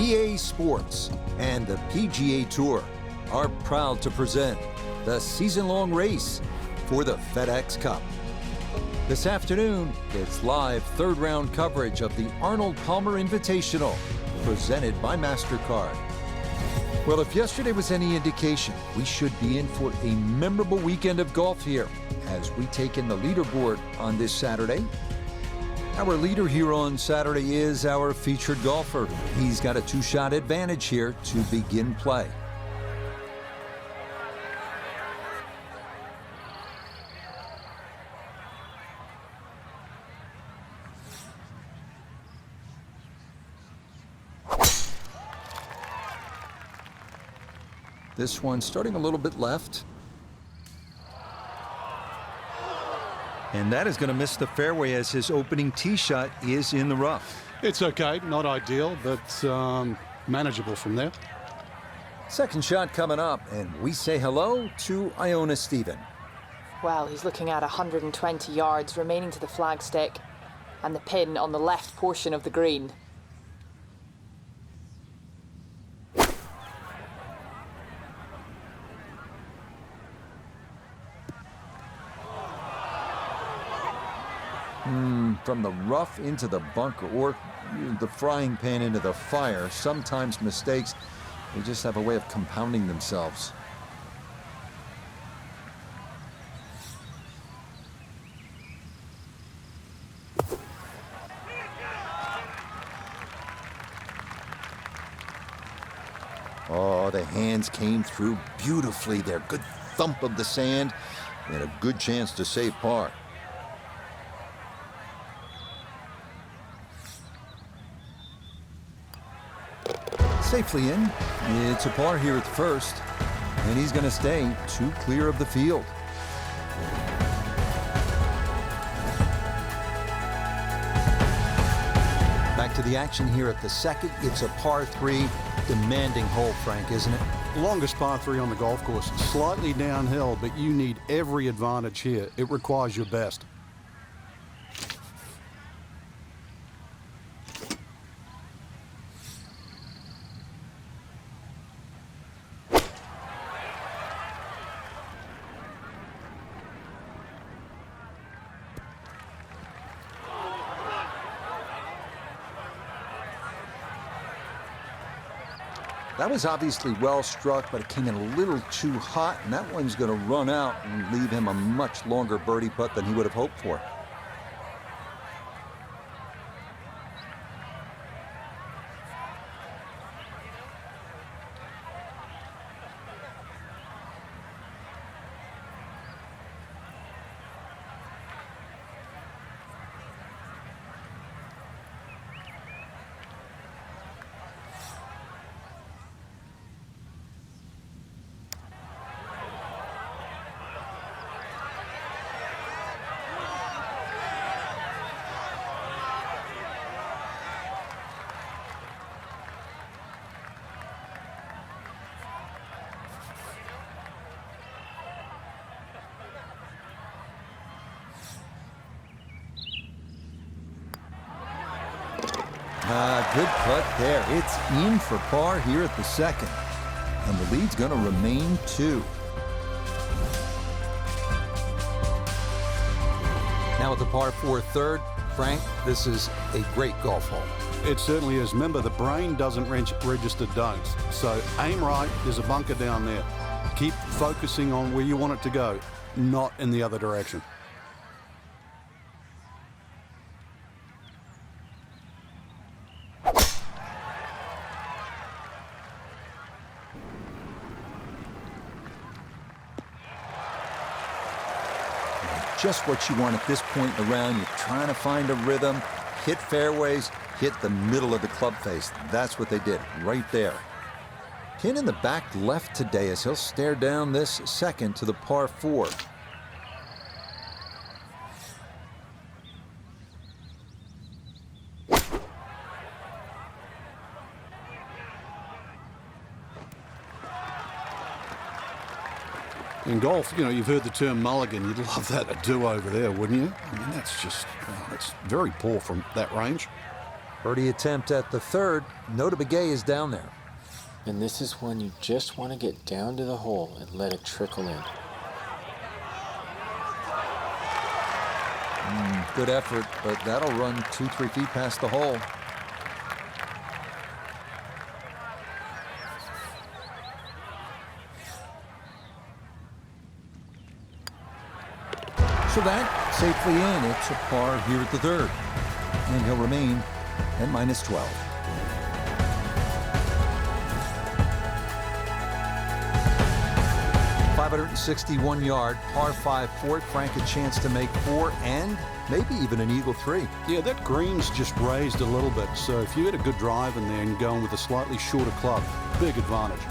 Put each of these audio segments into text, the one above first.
EA Sports and the PGA Tour are proud to present the season-long race for the FedEx Cup. This afternoon, it's live third-round coverage of the Arnold Palmer Invitational, presented by MasterCard. Well, if yesterday was any indication, we should be in for a memorable weekend of golf here as we take in the leaderboard on this Saturday. Our leader here on Saturday is our featured golfer. He's got a two-shot advantage here to begin play. This one starting a little bit left. And that is going to miss the fairway as his opening tee shot is in the rough. It's okay, not ideal, but manageable from there. Second shot coming up, and we say hello to Iona Stephen. Well, he's looking at 120 yards remaining to the flagstick and the pin on the left portion of the green. From the rough into the bunker, or the frying pan into the fire. Sometimes mistakes, they just have a way of compounding themselves. Oh, the hands came through beautifully there. Good thump of the sand and a good chance to save par. Safely in. It's a par here at the first, and he's going to stay 2 clear of the field. Back to the action here at the second. It's a par 3, demanding hole, Frank, isn't it? Longest par 3 on the golf course. Slightly downhill, but you need every advantage here. It requires your best. That was obviously well struck, but it came in a little too hot, and that one's going to run out and leave him a much longer birdie putt than he would have hoped for. Good putt there. It's in for par here at the second. And the lead's going to remain 2. Now at the par 4 third, Frank, this is a great golf hole. It certainly is. Remember, the brain doesn't register don'ts. So aim right, there's a bunker down there. Keep focusing on where you want it to go, not in the other direction. Just what you want at this point in the round. You're trying to find a rhythm, hit fairways, hit the middle of the club face. That's what they did right there. Pin in the back left today as he'll stare down this second to the par 4. In golf, you know, you've heard the term mulligan. You'd love that, a do-over there, wouldn't you? I mean, that's just, that's very poor from that range. Birdie attempt at the third. Nota Begay is down there. And this is when you just want to get down to the hole and let it trickle in. Good effort, but that'll run 2-3 feet past the hole. So that safely in. It's a par here at the third. And he'll remain at -12. .561-yard par 5 for it. Frank a chance to make 4 and maybe even an eagle 3. Yeah, that green's just raised a little bit, so if you get a good drive in there and going with a slightly shorter club, big advantage.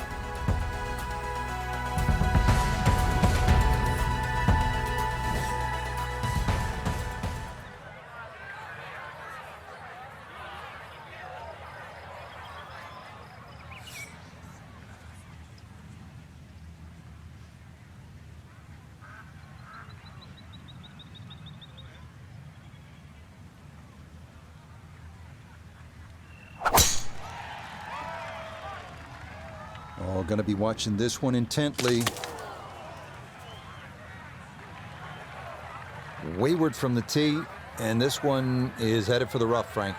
Oh, going to be watching this one intently. Wayward from the tee, and this one is headed for the rough, Frank.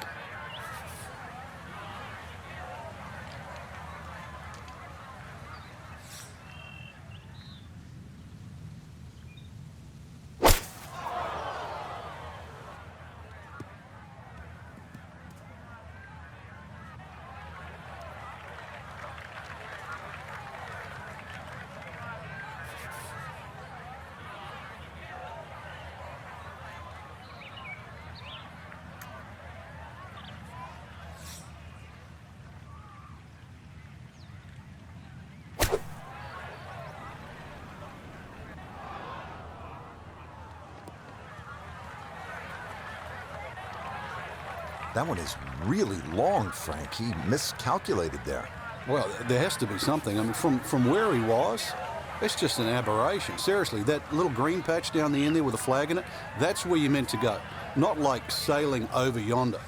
That one is really long, Frank. He miscalculated there. Well, there has to be something. I mean, from where he was, it's just an aberration. Seriously, that little green patch down the end there with a flag in it, that's where you're meant to go. Not like sailing over yonder.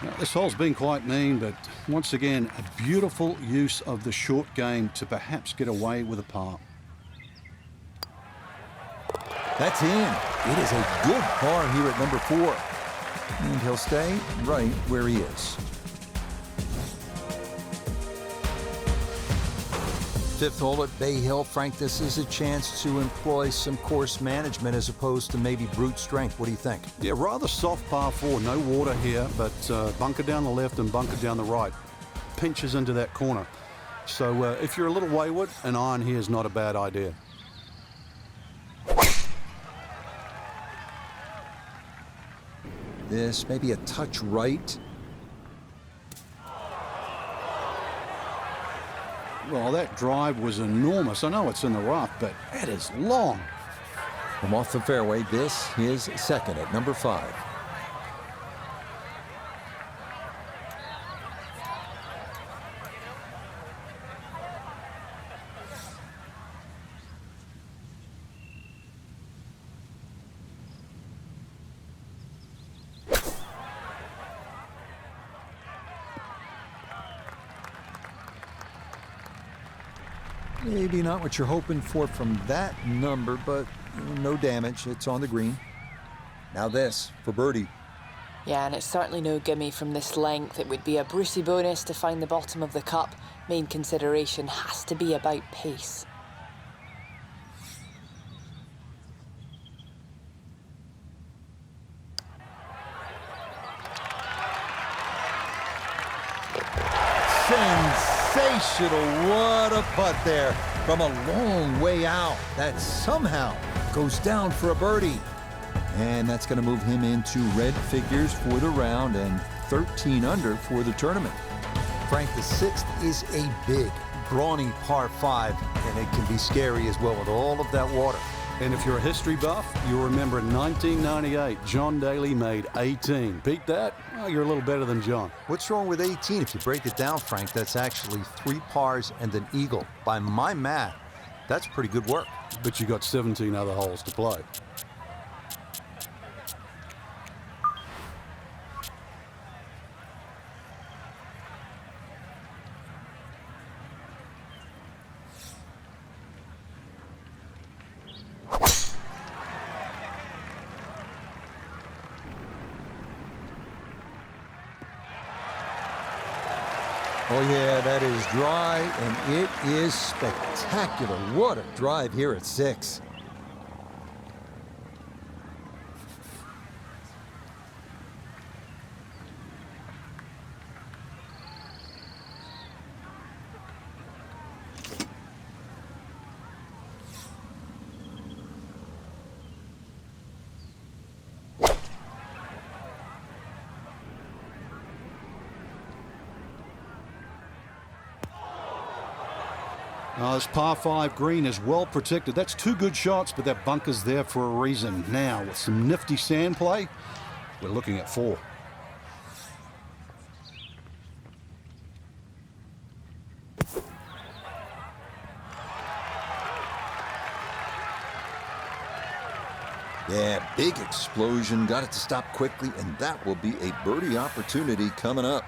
Now, this hole's been quite mean, but once again, a beautiful use of the short game to perhaps get away with a par. That's in. It is a good par here at number 4. And he'll stay right where he is. Fifth hole at Bay Hill. Frank, this is a chance to employ some course management as opposed to maybe brute strength. What do you think? Yeah, rather soft par 4. No water here, but bunker down the left and bunker down the right. Pinches into that corner. So if you're a little wayward, an iron here is not a bad idea. This may be a touch right. Well, that drive was enormous. I know it's in the rough, but that is long. From off the fairway, this is second at number 5. Maybe not what you're hoping for from that number, but no damage. It's on the green. Now this for birdie. Yeah, and it's certainly no gimme from this length. It would be a Brucey bonus to find the bottom of the cup. Main consideration has to be about pace. Sensational. What a putt there from a long way out. That somehow goes down for a birdie. And that's going to move him into red figures for the round and 13 under for the tournament. Frank, the 6th is a big, brawny par 5, and it can be scary as well with all of that water. And if you're a history buff, you'll remember in 1998, John Daly made 18. Beat that? Well, you're a little better than John. What's wrong with 18? If you break it down, Frank, that's actually 3 pars and an eagle. By my math, that's pretty good work. But you got 17 other holes to play. Oh, yeah, that is dry, and it is spectacular. What a drive here at 6. This par 5 green is well protected. That's 2 good shots, but that bunker's there for a reason. Now, with some nifty sand play, we're looking at 4. Yeah, big explosion. Got it to stop quickly, and that will be a birdie opportunity coming up.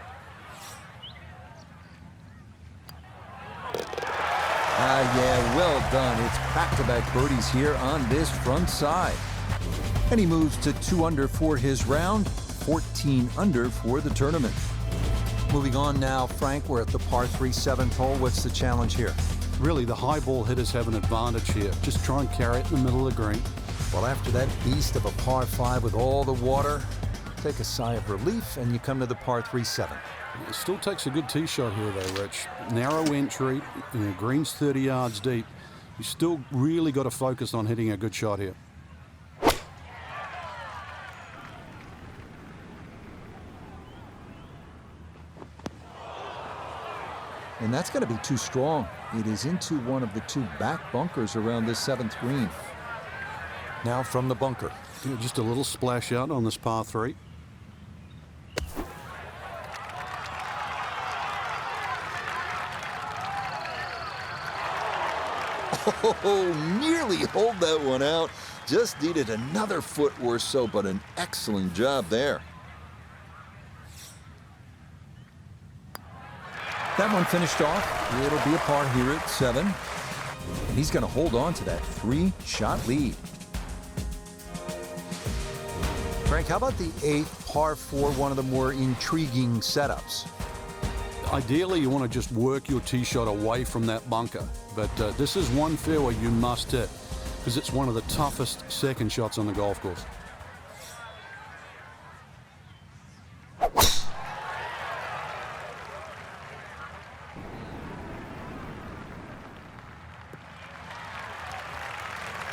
Yeah, well done. It's back-to-back birdies here on this front side. And he moves to 2 under for his round, 14 under for the tournament. Moving on now, Frank, we're at the par 3 7th hole. What's the challenge here? Really, the high ball hitters have an advantage here. Just try and carry it in the middle of the green. Well, after that beast of a par 5 with all the water, take a sigh of relief, and you come to the par 3 7. It still takes a good tee shot here, though, Rich. Narrow entry, green's 30 yards deep. You still really got to focus on hitting a good shot here. And that's going to be too strong. It is into one of the 2 back bunkers around this 7th green. Now from the bunker. Just a little splash out on this par 3. Oh, nearly hold that one out. Just needed another foot or so, but an excellent job there. That one finished off. It'll be a par here at 7. And he's going to hold on to that 3-shot lead. Frank, how about the 8th par 4, one of the more intriguing setups? Ideally, you want to just work your tee shot away from that bunker. But this is one fairway you must hit because it's one of the toughest second shots on the golf course.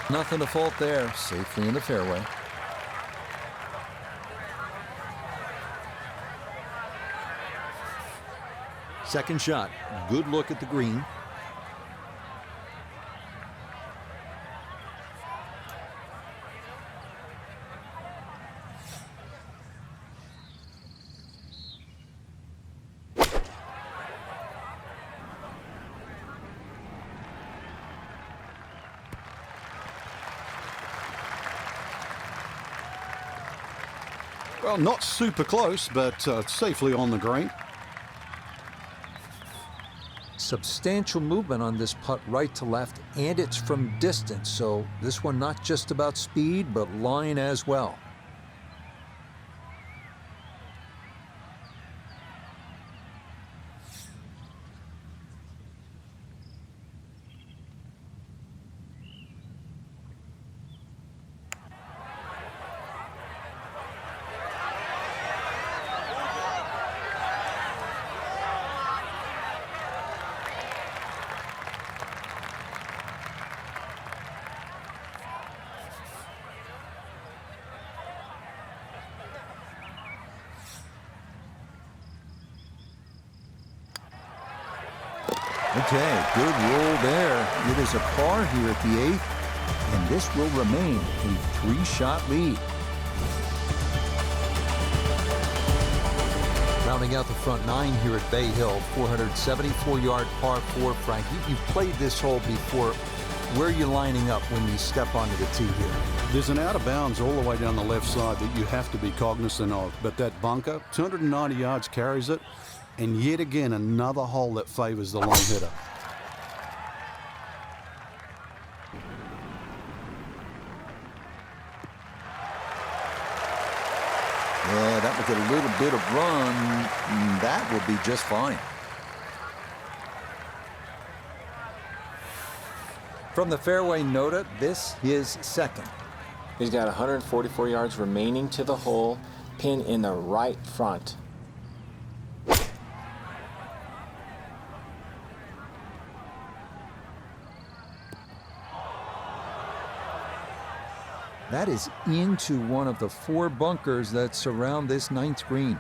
Nothing to fault there. Safely in the fairway. Second shot. Good look at the green. Well, not super close, but safely on the green. Substantial movement on this putt right to left, and it's from distance. So this one not just about speed, but line as well. Okay, good roll there. It is a par here at the 8th. and this will remain a 3-shot lead. Rounding out the front 9 here at Bay Hill, 474-yard par 4. Frank, you've played this hole before. Where are you lining up when you step onto the tee here? There's an out of bounds all the way down the left side that you have to be cognizant of. But that bunker, 290 yards carries it. And yet again, another hole that favors the long hitter. Yeah, that will get a little bit of run. That will be just fine. From the fairway nota, this is second. He's got 144 yards remaining to the hole, pin in the right front. That is into one of the 4 bunkers that surround this 9th green.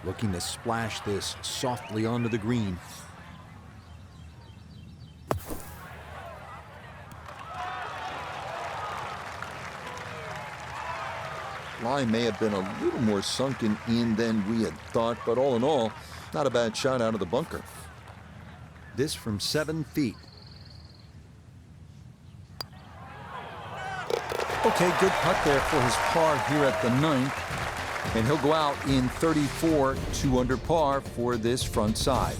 Looking to splash this softly onto the green. Line may have been a little more sunken in than we had thought, but all in all, not a bad shot out of the bunker. This from 7 feet. Okay, good putt there for his par here at the 9th. And he'll go out in 34, 2 under par for this front side.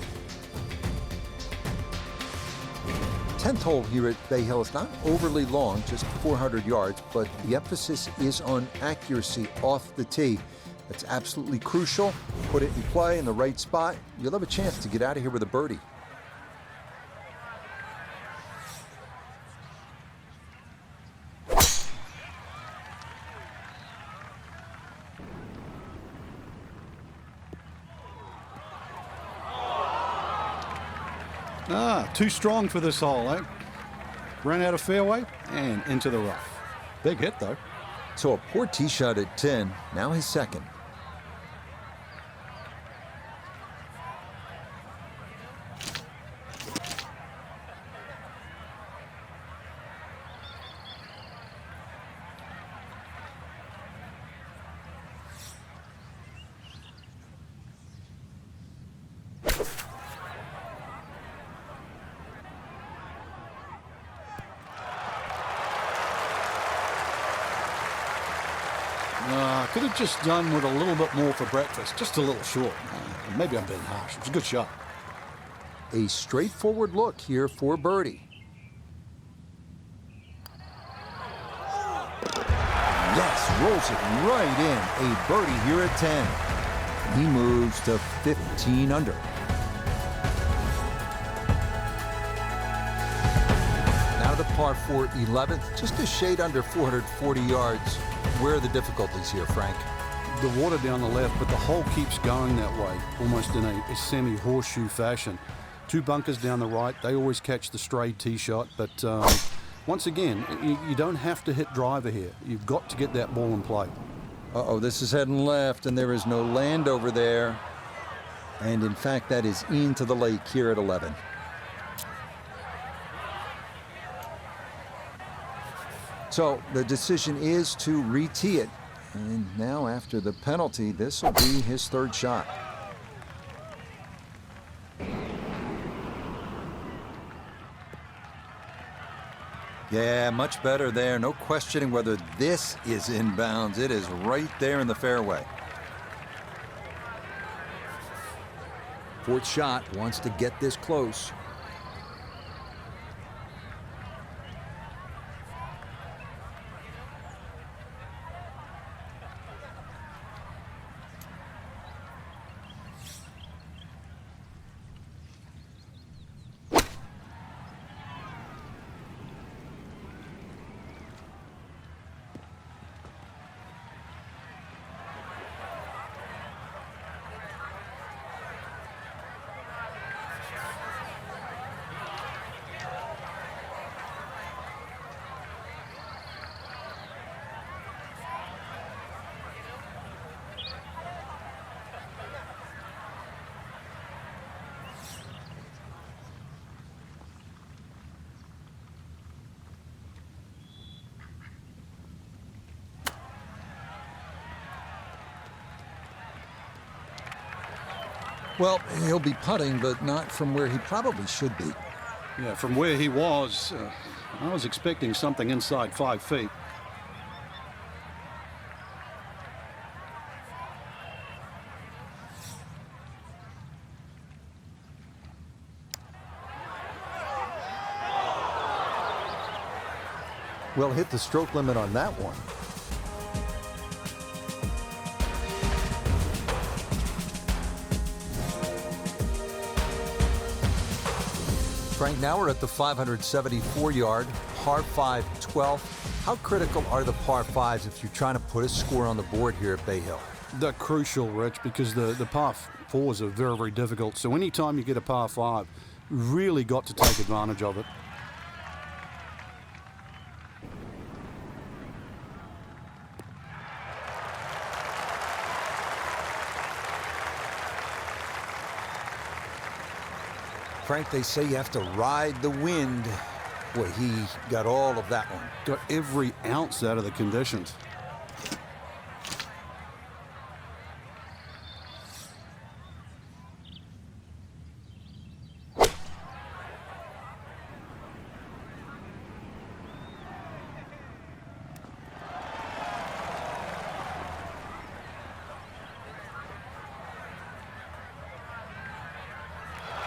10th hole here at Bay Hill is not overly long, just 400 yards, but the emphasis is on accuracy off the tee. That's absolutely crucial. Put it in play in the right spot. You'll have a chance to get out of here with a birdie. Too strong for this hole, eh? Ran out of fairway and into the rough. Big hit, though. So a poor tee shot at 10, now his second. Could have just done with a little bit more for breakfast. Just a little short. Maybe I'm being harsh. It was a good shot. A straightforward look here for birdie. Yes, rolls it right in. A birdie here at 10. He moves to 15 under. Now to the par 4 11th, just a shade under 440 yards. Where are the difficulties here, Frank? The water down the left, but the hole keeps going that way, almost in a semi-horseshoe fashion. 2 bunkers down the right. They always catch the stray tee shot, but once again, you don't have to hit driver here. You've got to get that ball in play. Uh-oh, this is heading left, and there is no land over there. And in fact, that is into the lake here at 11. So the decision is to re-tee it. And now after the penalty, this will be his 3rd shot. Yeah, much better there. No questioning whether this is inbounds. It is right there in the fairway. 4th shot, wants to get this close. Well, he'll be putting, but not from where he probably should be. Yeah, from where he was, I was expecting something inside 5 feet. Well, hit the stroke limit on that one. Frank, now we're at the 574-yard par 5 12th. How critical are the par 5s if you're trying to put a score on the board here at Bay Hill? They're crucial, Rich, because the par 4s are very, very difficult. So anytime you get a par 5, really got to take advantage of it. Frank, they say you have to ride the wind. Boy, he got all of that one. Got every ounce out of the conditions.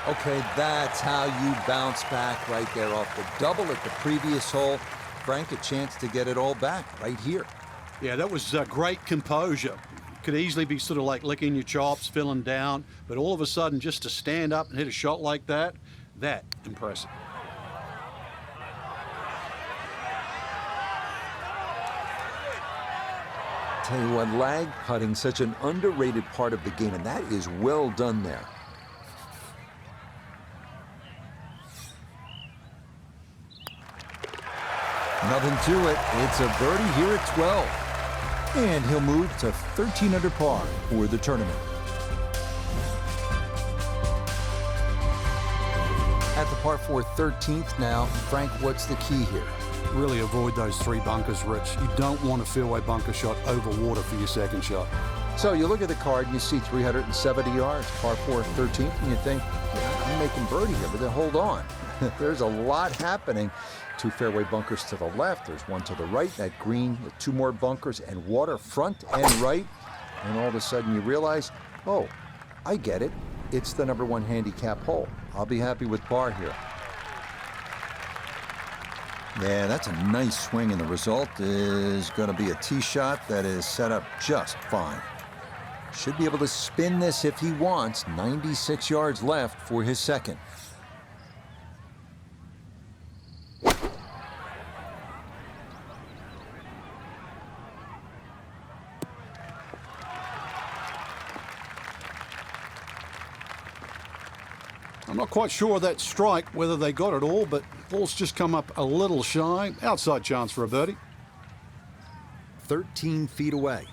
Okay, that's how you bounce back right there off the double at the previous hole. Frank, a chance to get it all back right here. Yeah, that was great composure. Could easily be sort of like licking your chops, feeling down, but all of a sudden just to stand up and hit a shot like that, impressive. Tell you what, lag putting, such an underrated part of the game, and that is well done there. Nothing to it. It's a birdie here at 12. And he'll move to 13 under par for the tournament. At the par 4 13th now, Frank, what's the key here? Really avoid those 3 bunkers, Rich. You don't want a fairway bunker shot over water for your second shot. So you look at the card and you see 370 yards, par 4 13th, and you think, yeah, I'm making birdie here, but then hold on. There's a lot happening. 2 fairway bunkers to the left, there's 1 to the right, that green with 2 more bunkers and water front and right. And all of a sudden you realize, oh, I get it. It's the #1 handicap hole. I'll be happy with par here. Yeah, that's a nice swing, and the result is going to be a tee shot that is set up just fine. Should be able to spin this if he wants. 96 yards left for his second. I'm not quite sure that strike, whether they got it all, but ball's just come up a little shy. Outside chance for a birdie. 13 feet away.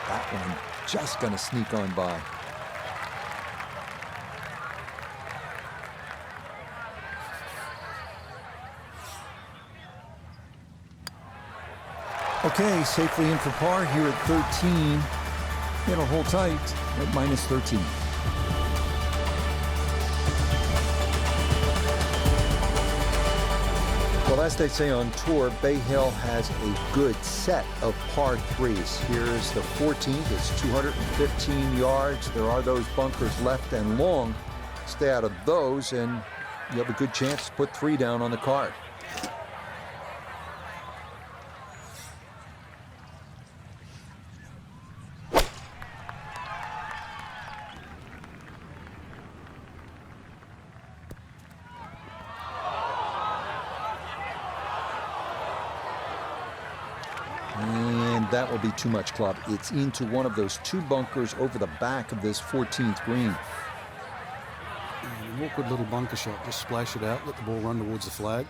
That one just going to sneak on by. Okay, safely in for par here at 13. It'll hold tight at -13. Well, as they say on tour, Bay Hill has a good set of par 3s. Here's the 14th. It's 215 yards. There are those bunkers left and long. Stay out of those, and you have a good chance to put 3 down on the card. And that will be too much, club. It's into one of those 2 bunkers over the back of this 14th green. An awkward little bunker shot. Just splash it out, let the ball run towards the flag.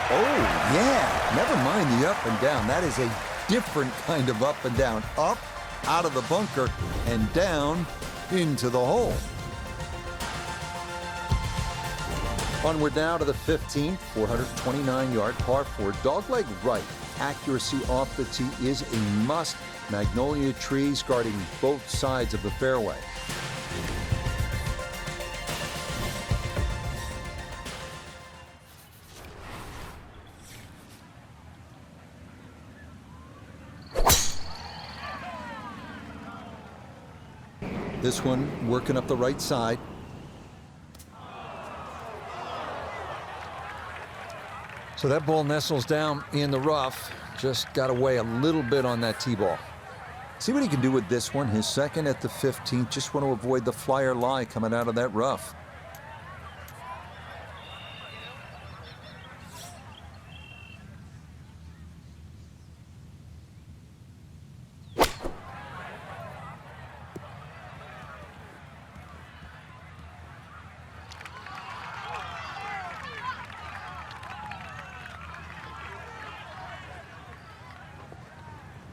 Oh, yeah. Never mind the up and down. That is a different kind of up and down. Up, out of the bunker, and down into the hole. Onward now to the 15th, 429-yard par 4, dogleg right. Accuracy off the tee is a must. Magnolia trees guarding both sides of the fairway. This one working up the right side. So that ball nestles down in the rough. Just got away a little bit on that tee ball. See what he can do with this one. His second at the 15th. Just want to avoid the flyer lie coming out of that rough.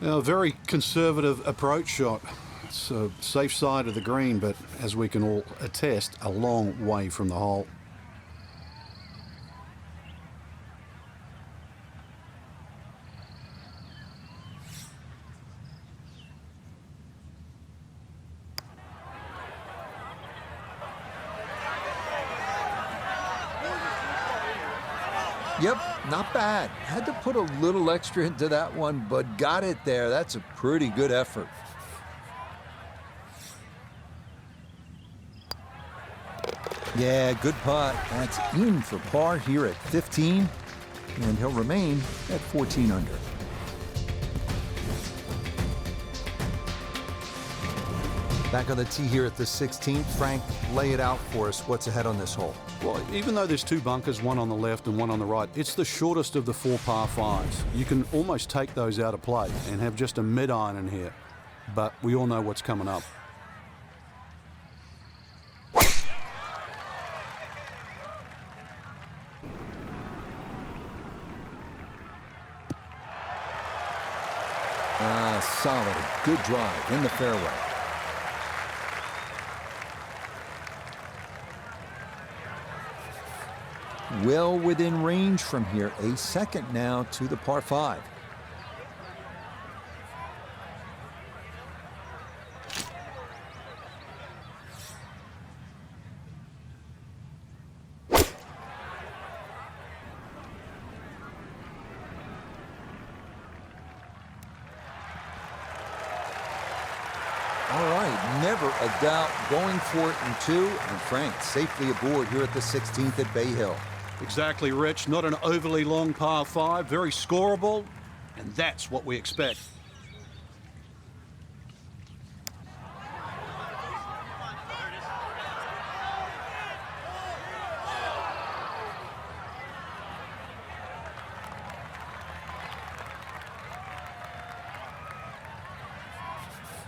A very conservative approach shot. It's a safe side of the green, but as we can all attest, a long way from the hole. Yep, not bad. Had to put a little extra into that one, but got it there. That's a pretty good effort. Yeah, good putt. That's in for par here at 15, and he'll remain at 14 under. Back on the tee here at the 16th. Frank, lay it out for us. What's ahead on this hole? Well, even though there's two bunkers, one on the left and one on the right, it's the shortest of the 4 par 5s. You can almost take those out of play and have just a mid-iron in here. But we all know what's coming up. Solid. Good drive in the fairway. Well within range from here. A second now to the par 5. All right, never a doubt going for it in 2, and Frank safely aboard here at the 16th at Bay Hill. Exactly, Rich. Not an overly long par 5, very scoreable, and that's what we expect.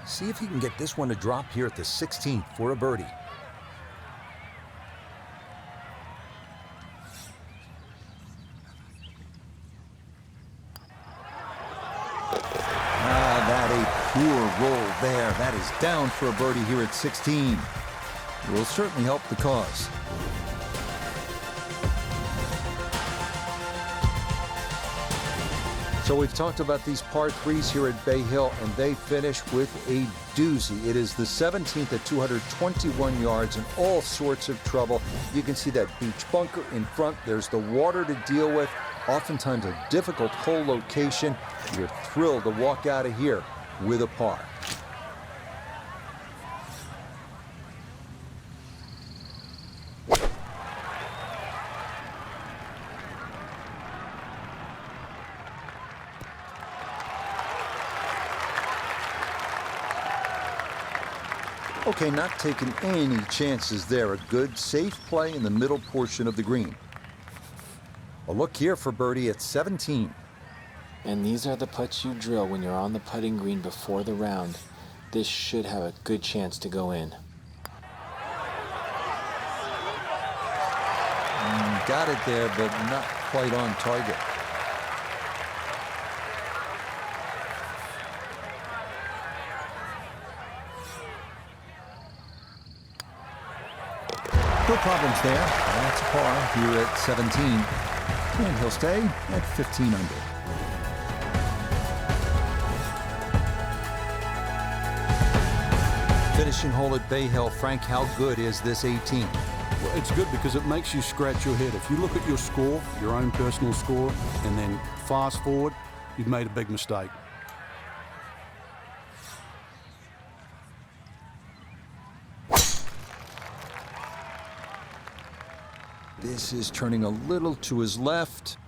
See if he can get this one to drop here at the 16th for a birdie. That a poor roll there. That is down for a birdie here at 16. It will certainly help the cause. So we've talked about these par 3s here at Bay Hill, and they finish with a doozy. It is the 17th at 221 yards and all sorts of trouble. You can see that beach bunker in front. There's the water to deal with. Oftentimes a difficult hole location. You're thrilled to walk out of here with a par. Okay, not taking any chances there. A good, safe play in the middle portion of the green. A look here for birdie at 17. And these are the putts you drill when you're on the putting green before the round. This should have a good chance to go in. Got it there, but not quite on target. No problems there. That's par here at 17. And he'll stay at 15 under. Finishing hole at Bay Hill. Frank, how good is this 18? Well, it's good because it makes you scratch your head. If you look at your score, your own personal score, and then fast forward, you've made a big mistake. This is turning a little to his left.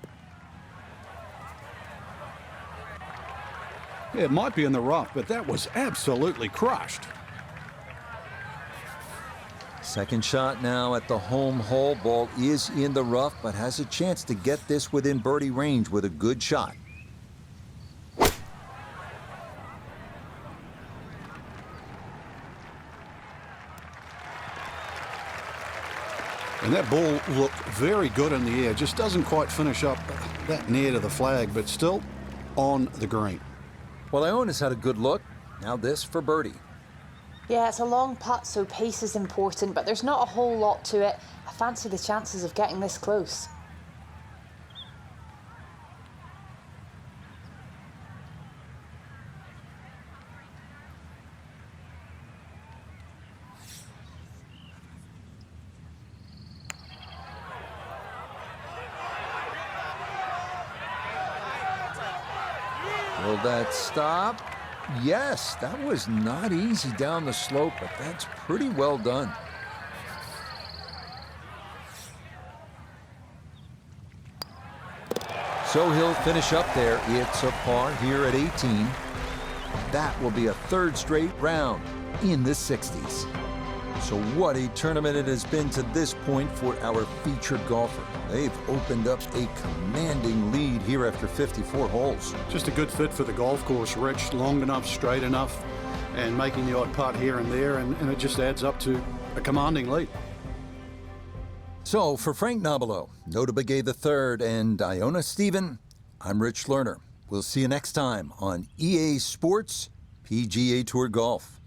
Yeah, it might be in the rough, but that was absolutely crushed. Second shot now at the home hole. Ball is in the rough, but has a chance to get this within birdie range with a good shot. And that ball looked very good in the air. Just doesn't quite finish up that near to the flag, but still on the green. Well, Iona's had a good look. Now this for birdie. Yeah, it's a long putt, so pace is important, but there's not a whole lot to it. I fancy the chances of getting this close. Will that stop? Yes, that was not easy down the slope, but that's pretty well done. So he'll finish up there. It's a par here at 18. That will be a third straight round in the 60s. So what a tournament it has been to this point for our featured golfer. They've opened up a commanding lead here after 54 holes. Just a good fit for the golf course, Rich. Long enough, straight enough, and making the odd putt here and there, and it just adds up to a commanding lead. So for Frank Nobilo, Nota Begay III, and Iona Stephen, I'm Rich Lerner. We'll see you next time on EA Sports PGA Tour Golf.